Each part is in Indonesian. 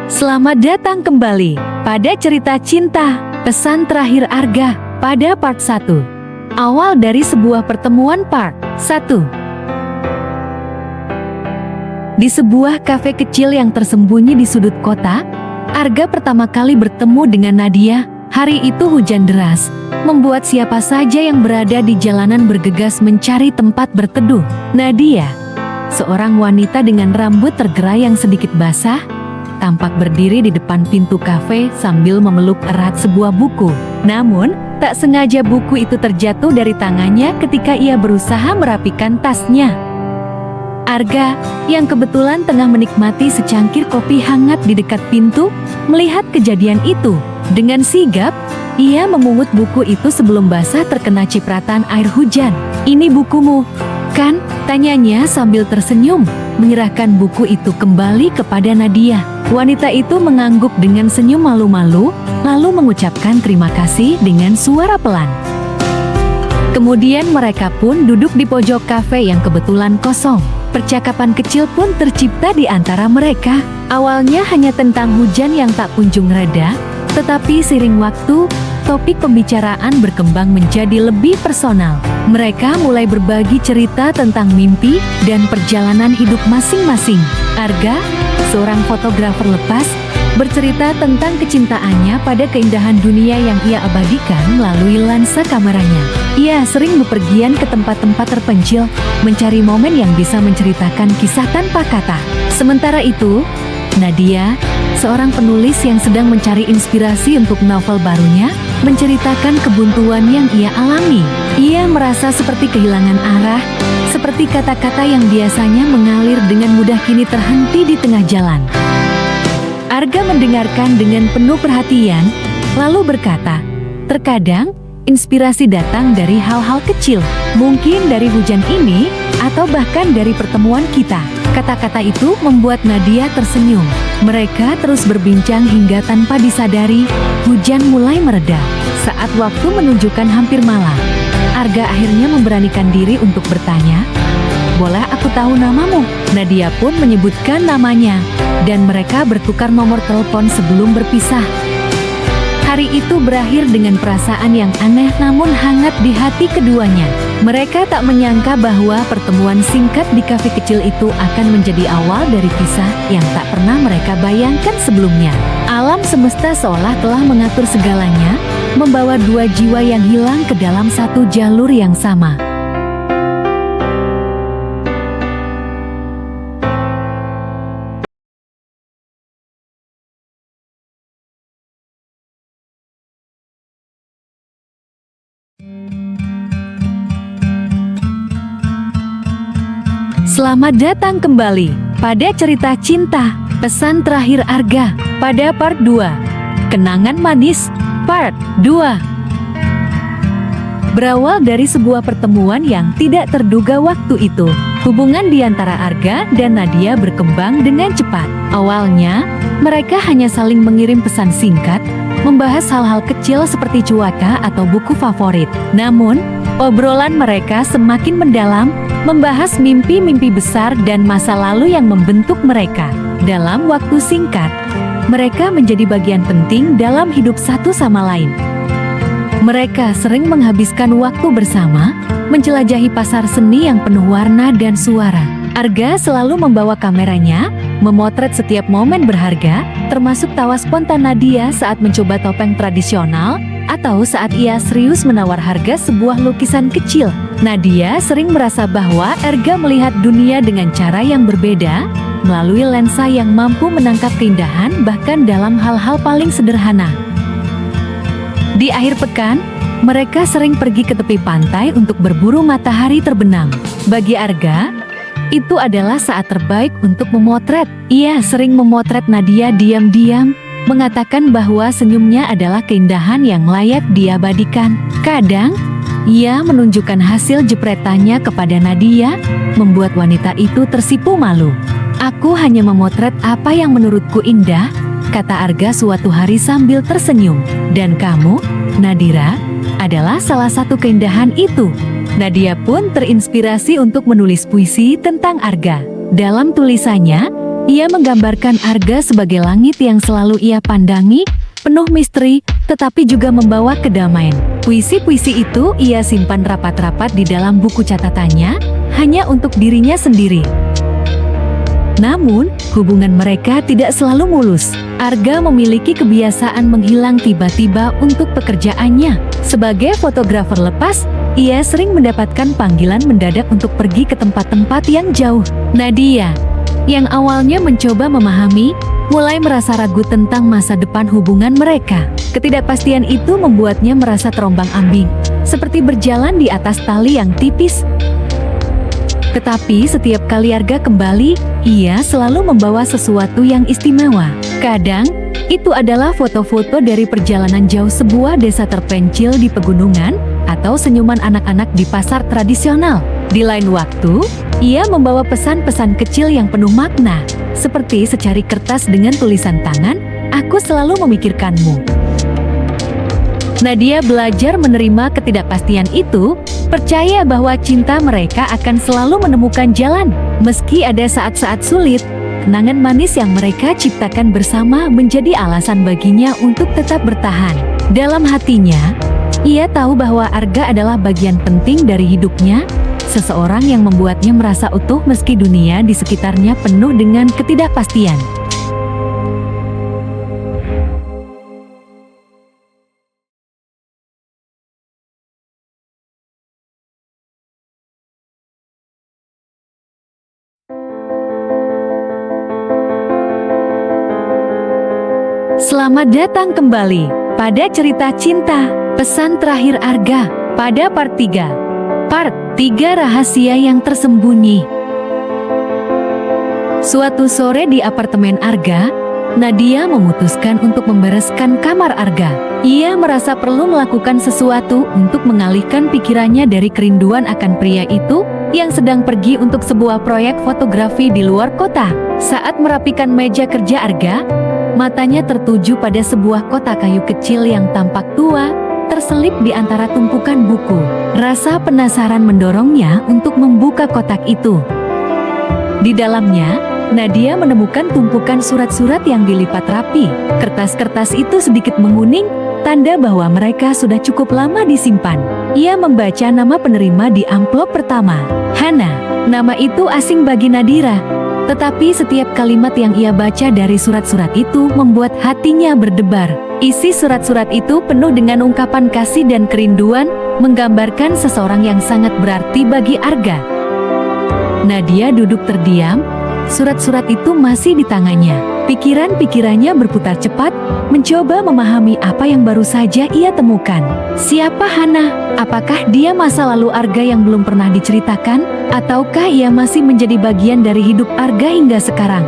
Selamat datang kembali pada cerita cinta, pesan terakhir Arga pada part 1. Awal dari sebuah pertemuan part 1. Di sebuah kafe kecil yang tersembunyi di sudut kota, Arga pertama kali bertemu dengan Nadia. Hari itu hujan deras, membuat siapa saja yang berada di jalanan bergegas mencari tempat berteduh. Nadia, seorang wanita dengan rambut tergerai yang sedikit basah, tampak berdiri di depan pintu kafe sambil memeluk erat sebuah buku. Namun, tak sengaja buku itu terjatuh dari tangannya ketika ia berusaha merapikan tasnya. Arga, yang kebetulan tengah menikmati secangkir kopi hangat di dekat pintu, melihat kejadian itu. Dengan sigap, ia memungut buku itu sebelum basah terkena cipratan air hujan. "Ini bukumu, kan?" tanyanya sambil tersenyum, menyerahkan buku itu kembali kepada Nadia. Wanita itu mengangguk dengan senyum malu-malu, lalu mengucapkan terima kasih dengan suara pelan. Kemudian mereka pun duduk di pojok kafe yang kebetulan kosong. Percakapan kecil pun tercipta di antara mereka. Awalnya hanya tentang hujan yang tak kunjung reda, tetapi seiring waktu, topik pembicaraan berkembang menjadi lebih personal. Mereka mulai berbagi cerita tentang mimpi dan perjalanan hidup masing-masing. Arga, seorang fotografer lepas, bercerita tentang kecintaannya pada keindahan dunia yang ia abadikan melalui lensa kameranya. Ia sering bepergian ke tempat-tempat terpencil, mencari momen yang bisa menceritakan kisah tanpa kata. Sementara itu, Nadia, seorang penulis yang sedang mencari inspirasi untuk novel barunya, menceritakan kebuntuan yang ia alami. Ia merasa seperti kehilangan arah, seperti kata-kata yang biasanya mengalir dengan mudah kini terhenti di tengah jalan. Arga mendengarkan dengan penuh perhatian, lalu berkata, "Terkadang, inspirasi datang dari hal-hal kecil, mungkin dari hujan ini, atau bahkan dari pertemuan kita." Kata-kata itu membuat Nadia tersenyum. Mereka terus berbincang hingga tanpa disadari, hujan mulai mereda. Saat waktu menunjukkan hampir malam, Arga akhirnya memberanikan diri untuk bertanya, "Boleh aku tahu namamu?" Nadia pun menyebutkan namanya, dan mereka bertukar nomor telepon sebelum berpisah. Hari itu berakhir dengan perasaan yang aneh namun hangat di hati keduanya. Mereka tak menyangka bahwa pertemuan singkat di kafe kecil itu akan menjadi awal dari kisah yang tak pernah mereka bayangkan sebelumnya. Alam semesta seolah telah mengatur segalanya, membawa dua jiwa yang hilang ke dalam satu jalur yang sama. Selamat datang kembali pada cerita cinta, pesan terakhir Arga pada part 2. Kenangan manis, part 2. Berawal dari sebuah pertemuan yang tidak terduga waktu itu, hubungan di antara Arga dan Nadia berkembang dengan cepat. Awalnya, mereka hanya saling mengirim pesan singkat, membahas hal-hal kecil seperti cuaca atau buku favorit. Namun, obrolan mereka semakin mendalam, membahas mimpi-mimpi besar dan masa lalu yang membentuk mereka. Dalam waktu singkat, mereka menjadi bagian penting dalam hidup satu sama lain. Mereka sering menghabiskan waktu bersama, menjelajahi pasar seni yang penuh warna dan suara. Arga selalu membawa kameranya, memotret setiap momen berharga, termasuk tawa spontan Nadia saat mencoba topeng tradisional, atau saat ia serius menawar harga sebuah lukisan kecil. Nadia sering merasa bahwa Arga melihat dunia dengan cara yang berbeda, melalui lensa yang mampu menangkap keindahan bahkan dalam hal-hal paling sederhana. Di akhir pekan, mereka sering pergi ke tepi pantai untuk berburu matahari terbenam. Bagi Arga, itu adalah saat terbaik untuk memotret. Ia sering memotret Nadia diam-diam, mengatakan bahwa senyumnya adalah keindahan yang layak diabadikan. Kadang, ia menunjukkan hasil jepretannya kepada Nadia, membuat wanita itu tersipu malu. "Aku hanya memotret apa yang menurutku indah," kata Arga suatu hari sambil tersenyum. "Dan kamu, Nadira, adalah salah satu keindahan itu." Nadia pun terinspirasi untuk menulis puisi tentang Arga. Dalam tulisannya, Ia menggambarkan Arga sebagai langit yang selalu ia pandangi, penuh misteri, tetapi juga membawa kedamaian. Puisi-puisi itu ia simpan rapat-rapat di dalam buku catatannya, hanya untuk dirinya sendiri. Namun, hubungan mereka tidak selalu mulus. Arga memiliki kebiasaan menghilang tiba-tiba untuk pekerjaannya. Sebagai fotografer lepas, ia sering mendapatkan panggilan mendadak untuk pergi ke tempat-tempat yang jauh. Nadia, yang awalnya mencoba memahami, mulai merasa ragu tentang masa depan hubungan mereka. Ketidakpastian itu membuatnya merasa terombang-ambing, seperti berjalan di atas tali yang tipis. Tetapi setiap kali Arga kembali, ia selalu membawa sesuatu yang istimewa. Kadang, itu adalah foto-foto dari perjalanan jauh sebuah desa terpencil di pegunungan, atau senyuman anak-anak di pasar tradisional. Di lain waktu, ia membawa pesan-pesan kecil yang penuh makna, seperti secari kertas dengan tulisan tangan, "Aku selalu memikirkanmu." Nadia belajar menerima ketidakpastian itu, percaya bahwa cinta mereka akan selalu menemukan jalan. Meski ada saat-saat sulit, kenangan manis yang mereka ciptakan bersama menjadi alasan baginya untuk tetap bertahan. Dalam hatinya, ia tahu bahwa Arga adalah bagian penting dari hidupnya, seseorang yang membuatnya merasa utuh meski dunia di sekitarnya penuh dengan ketidakpastian. Selamat datang kembali pada cerita cinta, pesan terakhir Arga, pada part 3. Part 3, rahasia yang tersembunyi. Suatu sore di apartemen Arga, Nadia memutuskan untuk membereskan kamar Arga. Ia merasa perlu melakukan sesuatu untuk mengalihkan pikirannya dari kerinduan akan pria itu yang sedang pergi untuk sebuah proyek fotografi di luar kota. Saat merapikan meja kerja Arga, matanya tertuju pada sebuah kotak kayu kecil yang tampak tua, terselip di antara tumpukan buku. Rasa penasaran mendorongnya untuk membuka kotak itu. Di dalamnya, Nadia menemukan tumpukan surat-surat yang dilipat rapi. Kertas-kertas itu sedikit menguning, tanda bahwa mereka sudah cukup lama disimpan. Ia membaca nama penerima di amplop pertama, Hana. Nama itu asing bagi Nadira, tetapi setiap kalimat yang ia baca dari surat-surat itu membuat hatinya berdebar. Isi surat-surat itu penuh dengan ungkapan kasih dan kerinduan, menggambarkan seseorang yang sangat berarti bagi Arga. Nadia duduk terdiam, surat-surat itu masih di tangannya. Pikiran-pikirannya berputar cepat, mencoba memahami apa yang baru saja ia temukan. Siapa Hana? Apakah dia masa lalu Arga yang belum pernah diceritakan? Ataukah ia masih menjadi bagian dari hidup Arga hingga sekarang?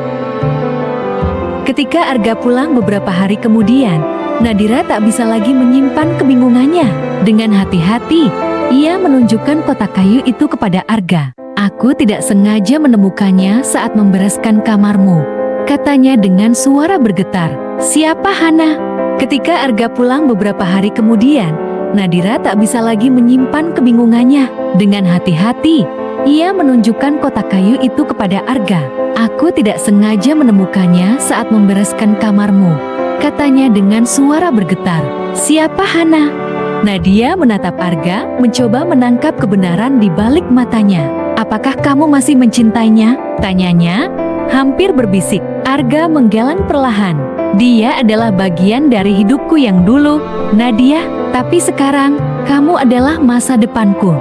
Ketika Arga pulang beberapa hari kemudian, Nadira tak bisa lagi menyimpan kebingungannya. Dengan hati-hati, ia menunjukkan kotak kayu itu kepada Arga. "Aku tidak sengaja menemukannya saat membereskan kamarmu," katanya dengan suara bergetar. "Siapa Hana?" Ketika Arga pulang beberapa hari kemudian, Nadira tak bisa lagi menyimpan kebingungannya. Dengan hati-hati, ia menunjukkan kotak kayu itu kepada Arga. "Aku tidak sengaja menemukannya saat membereskan kamarmu," katanya dengan suara bergetar. "Siapa Hana?" Nadia menatap Arga, mencoba menangkap kebenaran di balik matanya. "Apakah kamu masih mencintainya?" tanyanya, hampir berbisik. Arga menggeleng perlahan. "Dia adalah bagian dari hidupku yang dulu, Nadia, tapi sekarang, kamu adalah masa depanku."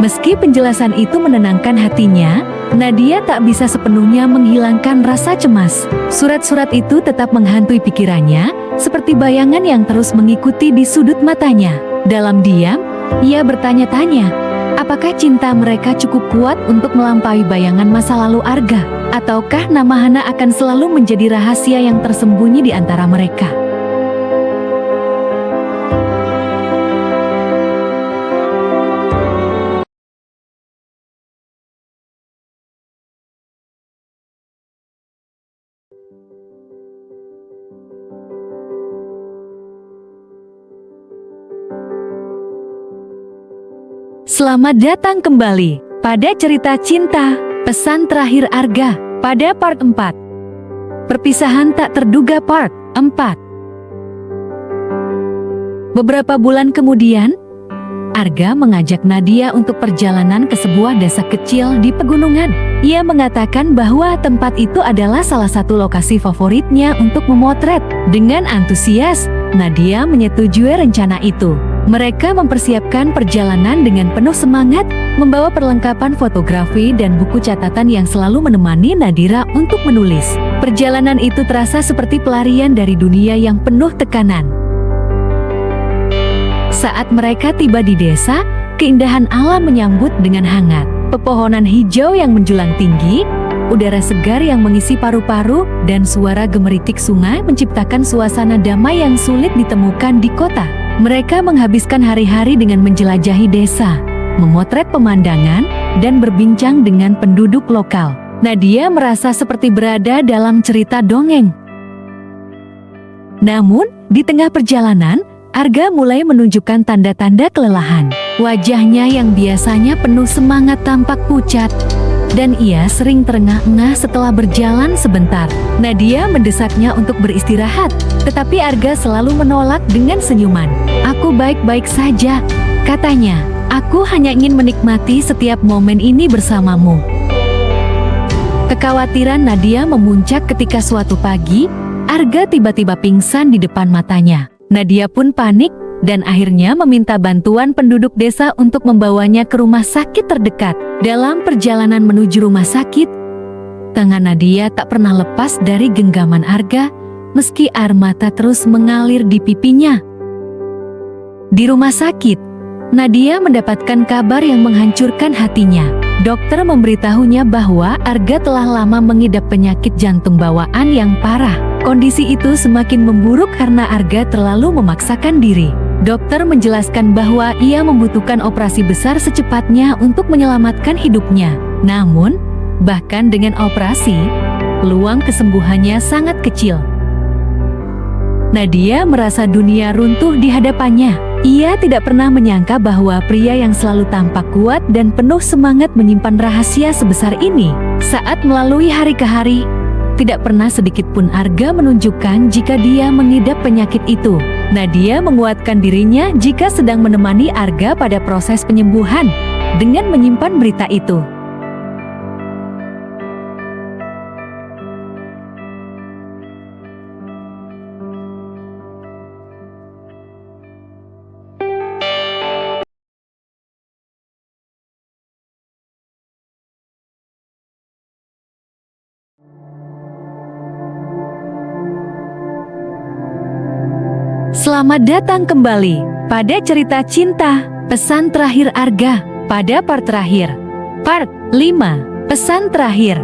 Meski penjelasan itu menenangkan hatinya, Nadia tak bisa sepenuhnya menghilangkan rasa cemas. Surat-surat itu tetap menghantui pikirannya, seperti bayangan yang terus mengikuti di sudut matanya. Dalam diam, ia bertanya-tanya, apakah cinta mereka cukup kuat untuk melampaui bayangan masa lalu Arga? Ataukah nama Hana akan selalu menjadi rahasia yang tersembunyi di antara mereka? Selamat datang kembali pada cerita cinta, pesan terakhir Arga, Pada part 4. Perpisahan tak terduga part 4. Beberapa bulan kemudian, Arga mengajak Nadia untuk perjalanan ke sebuah desa kecil di pegunungan. Ia mengatakan bahwa tempat itu adalah salah satu lokasi favoritnya untuk memotret. Dengan antusias, Nadia menyetujui rencana itu. Mereka mempersiapkan perjalanan dengan penuh semangat, membawa perlengkapan fotografi dan buku catatan yang selalu menemani Nadira untuk menulis. Perjalanan itu terasa seperti pelarian dari dunia yang penuh tekanan. Saat mereka tiba di desa, keindahan alam menyambut dengan hangat. Pepohonan hijau yang menjulang tinggi, udara segar yang mengisi paru-paru, dan suara gemeritik sungai menciptakan suasana damai yang sulit ditemukan di kota. Mereka menghabiskan hari-hari dengan menjelajahi desa, memotret pemandangan, dan berbincang dengan penduduk lokal. Nadia merasa seperti berada dalam cerita dongeng. Namun, di tengah perjalanan, Arga mulai menunjukkan tanda-tanda kelelahan. Wajahnya yang biasanya penuh semangat tampak pucat, dan ia sering terengah-engah setelah berjalan sebentar. Nadia mendesaknya untuk beristirahat, tetapi Arga selalu menolak dengan senyuman. "Aku baik-baik saja," katanya. "Aku hanya ingin menikmati setiap momen ini bersamamu." Kekhawatiran Nadia memuncak ketika suatu pagi, Arga tiba-tiba pingsan di depan matanya. Nadia pun panik dan akhirnya meminta bantuan penduduk desa untuk membawanya ke rumah sakit terdekat. Dalam perjalanan menuju rumah sakit, tangan Nadia tak pernah lepas dari genggaman Arga, meski air mata terus mengalir di pipinya. Di rumah sakit, Nadia mendapatkan kabar yang menghancurkan hatinya. Dokter memberitahunya bahwa Arga telah lama mengidap penyakit jantung bawaan yang parah. Kondisi itu semakin memburuk karena Arga terlalu memaksakan diri. Dokter menjelaskan bahwa ia membutuhkan operasi besar secepatnya untuk menyelamatkan hidupnya. Namun, bahkan dengan operasi, peluang kesembuhannya sangat kecil. Nadia merasa dunia runtuh di hadapannya. Ia tidak pernah menyangka bahwa pria yang selalu tampak kuat dan penuh semangat menyimpan rahasia sebesar ini. Saat melalui hari ke hari, tidak pernah sedikit pun Arga menunjukkan jika dia mengidap penyakit itu. Nadia menguatkan dirinya jika sedang menemani Arga pada proses penyembuhan dengan menyimpan berita itu. Selamat datang kembali pada cerita cinta, pesan terakhir Arga. Pada part terakhir, part 5, pesan terakhir.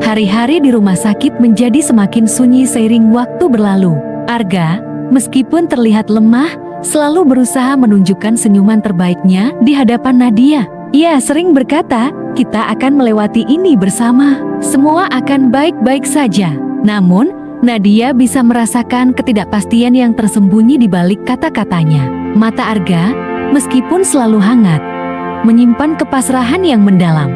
Hari-hari di rumah sakit menjadi semakin sunyi seiring waktu berlalu. Arga, meskipun terlihat lemah, selalu berusaha menunjukkan senyuman terbaiknya di hadapan Nadia. Ia sering berkata, "Kita akan melewati ini bersama. Semua akan baik-baik saja." Namun, Nadia bisa merasakan ketidakpastian yang tersembunyi di balik kata-katanya. Mata Arga, meskipun selalu hangat, menyimpan kepasrahan yang mendalam.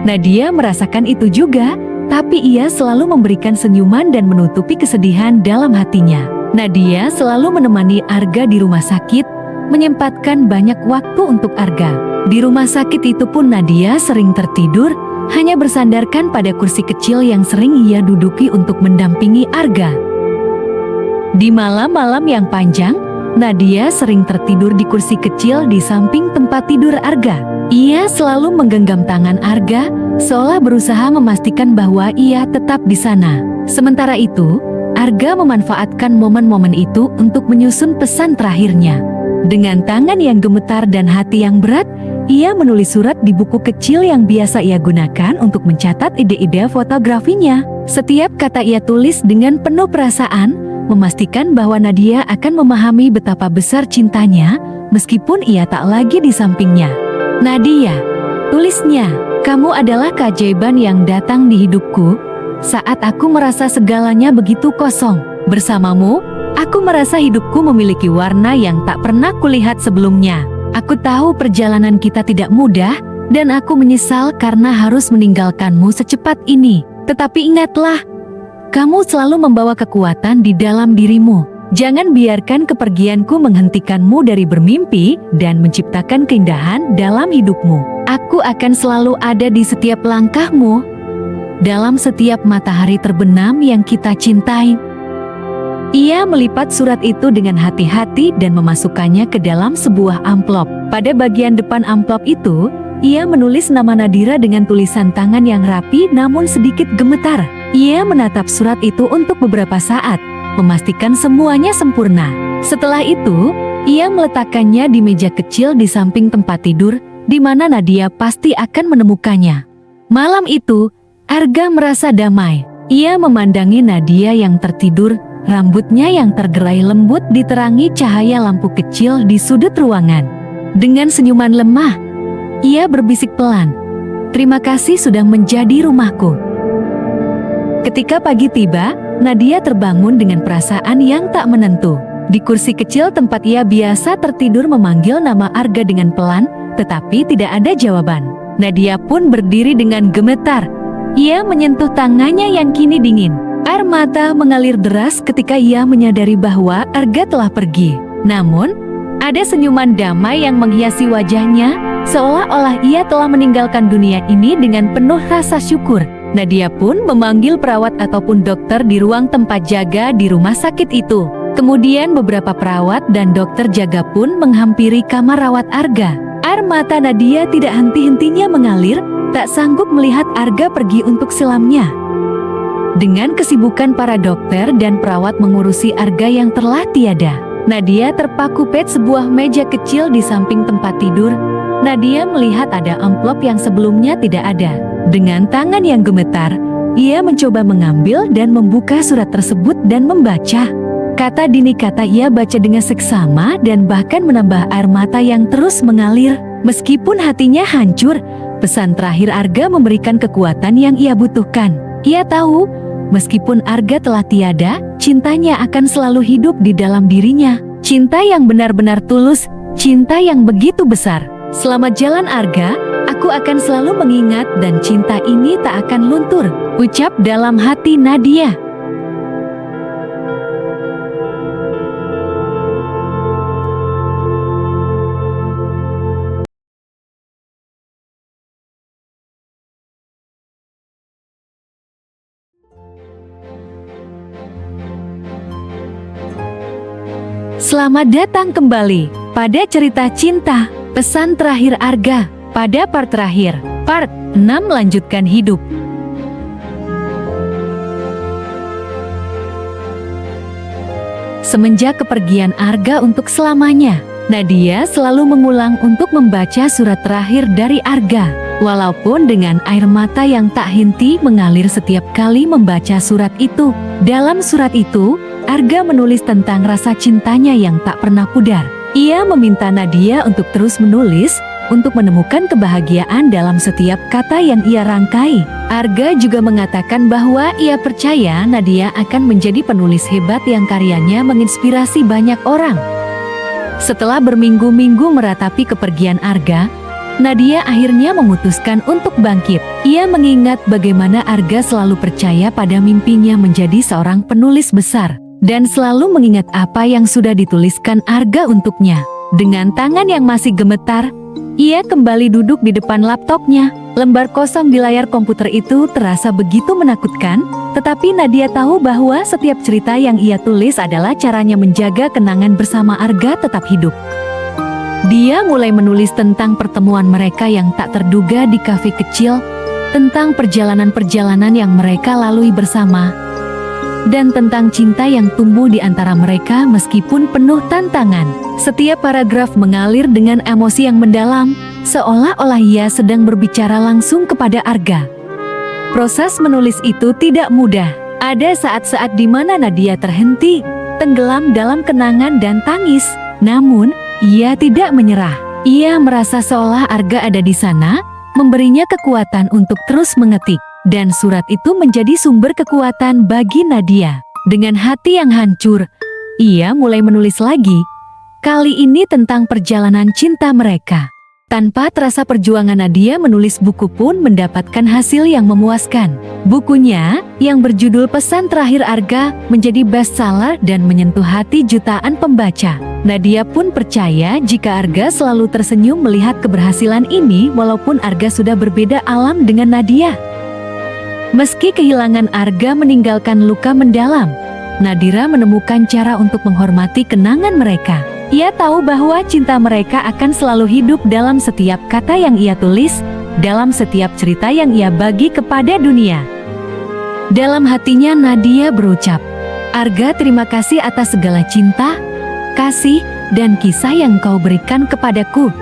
Nadia merasakan itu juga, tapi ia selalu memberikan senyuman dan menutupi kesedihan dalam hatinya. Nadia selalu menemani Arga di rumah sakit, menyempatkan banyak waktu untuk Arga. Di rumah sakit itu pun Nadia sering tertidur, hanya bersandarkan pada kursi kecil yang sering ia duduki untuk mendampingi Arga. Di malam-malam yang panjang, Nadia sering tertidur di kursi kecil di samping tempat tidur Arga. Ia selalu menggenggam tangan Arga, seolah berusaha memastikan bahwa ia tetap di sana. Sementara itu, Arga memanfaatkan momen-momen itu untuk menyusun pesan terakhirnya. Dengan tangan yang gemetar dan hati yang berat, ia menulis surat di buku kecil yang biasa ia gunakan untuk mencatat ide-ide fotografinya. Setiap kata ia tulis dengan penuh perasaan, memastikan bahwa Nadia akan memahami betapa besar cintanya, meskipun ia tak lagi di sampingnya. "Nadia," tulisnya, "kamu adalah keajaiban yang datang di hidupku, saat aku merasa segalanya begitu kosong. Bersamamu, aku merasa hidupku memiliki warna yang tak pernah kulihat sebelumnya. Aku tahu perjalanan kita tidak mudah, Dan aku menyesal karena harus meninggalkanmu secepat ini. Tetapi ingatlah, kamu selalu membawa kekuatan di dalam dirimu. Jangan biarkan kepergianku menghentikanmu dari bermimpi dan menciptakan keindahan dalam hidupmu. Aku akan selalu ada di setiap langkahmu, dalam setiap matahari terbenam yang kita cintai. Ia melipat surat itu dengan hati-hati dan memasukkannya ke dalam sebuah amplop. Pada bagian depan amplop itu, ia menulis nama Nadira dengan tulisan tangan yang rapi namun sedikit gemetar. Ia menatap surat itu untuk beberapa saat, memastikan semuanya sempurna. Setelah itu, ia meletakkannya di meja kecil di samping tempat tidur, di mana Nadia pasti akan menemukannya. Malam itu, Arga merasa damai. Ia memandangi Nadia yang tertidur, rambutnya yang tergerai lembut diterangi cahaya lampu kecil di sudut ruangan. Dengan senyuman lemah, ia berbisik pelan, "Terima kasih sudah menjadi rumahku." Ketika pagi tiba, Nadia terbangun dengan perasaan yang tak menentu. Di kursi kecil tempat ia biasa tertidur memanggil nama Arga dengan pelan, tetapi tidak ada jawaban. Nadia pun berdiri dengan gemetar. Ia menyentuh tangannya yang kini dingin. Air mata mengalir deras ketika ia menyadari bahwa Arga telah pergi. Namun, ada senyuman damai yang menghiasi wajahnya, seolah-olah ia telah meninggalkan dunia ini dengan penuh rasa syukur. Nadia pun memanggil perawat ataupun dokter di ruang tempat jaga di rumah sakit itu. Kemudian beberapa perawat dan dokter jaga pun menghampiri kamar rawat Arga. Air mata Nadia tidak henti-hentinya mengalir, tak sanggup melihat Arga pergi untuk selamnya. Dengan kesibukan para dokter dan perawat mengurusi Arga yang telah tiada, Nadia terpaku pada sebuah meja kecil di samping tempat tidur. Nadia melihat ada amplop yang sebelumnya tidak ada. Dengan tangan yang gemetar, ia mencoba mengambil dan membuka surat tersebut dan membaca. Kata demi kata ia baca dengan seksama dan bahkan menambah air mata yang terus mengalir. Meskipun hatinya hancur, pesan terakhir Arga memberikan kekuatan yang ia butuhkan. Ia tahu, meskipun Arga telah tiada, cintanya akan selalu hidup di dalam dirinya. Cinta yang benar-benar tulus, cinta yang begitu besar. Selamat jalan Arga, aku akan selalu mengingat dan cinta ini tak akan luntur, ucap dalam hati Nadia. Selamat datang kembali pada cerita cinta, pesan terakhir Arga. Pada part terakhir, part 6 lanjutkan hidup. Semenjak kepergian Arga untuk selamanya, Nadia selalu mengulang untuk membaca surat terakhir dari Arga. Walaupun dengan air mata yang tak henti mengalir setiap kali membaca surat itu. Dalam surat itu, Arga menulis tentang rasa cintanya yang tak pernah pudar. Ia meminta Nadia untuk terus menulis, untuk menemukan kebahagiaan dalam setiap kata yang ia rangkai. Arga juga mengatakan bahwa ia percaya Nadia akan menjadi penulis hebat yang karyanya menginspirasi banyak orang. Setelah berminggu-minggu meratapi kepergian Arga, Nadia akhirnya memutuskan untuk bangkit. Ia mengingat bagaimana Arga selalu percaya pada mimpinya menjadi seorang penulis besar, dan selalu mengingat apa yang sudah dituliskan Arga untuknya. Dengan tangan yang masih gemetar, ia kembali duduk di depan laptopnya. Lembar kosong di layar komputer itu terasa begitu menakutkan, tetapi Nadia tahu bahwa setiap cerita yang ia tulis adalah caranya menjaga kenangan bersama Arga tetap hidup. Dia mulai menulis tentang pertemuan mereka yang tak terduga di kafe kecil, tentang perjalanan-perjalanan yang mereka lalui bersama, dan tentang cinta yang tumbuh di antara mereka meskipun penuh tantangan. Setiap paragraf mengalir dengan emosi yang mendalam, seolah-olah ia sedang berbicara langsung kepada Arga. Proses menulis itu tidak mudah. Ada saat-saat di mana Nadia terhenti, tenggelam dalam kenangan dan tangis. Namun, ia tidak menyerah. Ia merasa seolah Arga ada di sana, memberinya kekuatan untuk terus mengetik. Dan surat itu menjadi sumber kekuatan bagi Nadia. Dengan hati yang hancur, ia mulai menulis lagi. Kali ini tentang perjalanan cinta mereka. Tanpa terasa perjuangan Nadia menulis buku pun mendapatkan hasil yang memuaskan. Bukunya, yang berjudul Pesan Terakhir Arga, menjadi bestseller dan menyentuh hati jutaan pembaca. Nadia pun percaya jika Arga selalu tersenyum melihat keberhasilan ini walaupun Arga sudah berbeda alam dengan Nadia. Meski kehilangan Arga meninggalkan luka mendalam, Nadira menemukan cara untuk menghormati kenangan mereka. Ia tahu bahwa cinta mereka akan selalu hidup dalam setiap kata yang ia tulis, dalam setiap cerita yang ia bagi kepada dunia. Dalam hatinya Nadia berucap, "Arga, terima kasih atas segala cinta, kasih, dan kisah yang kau berikan kepadaku."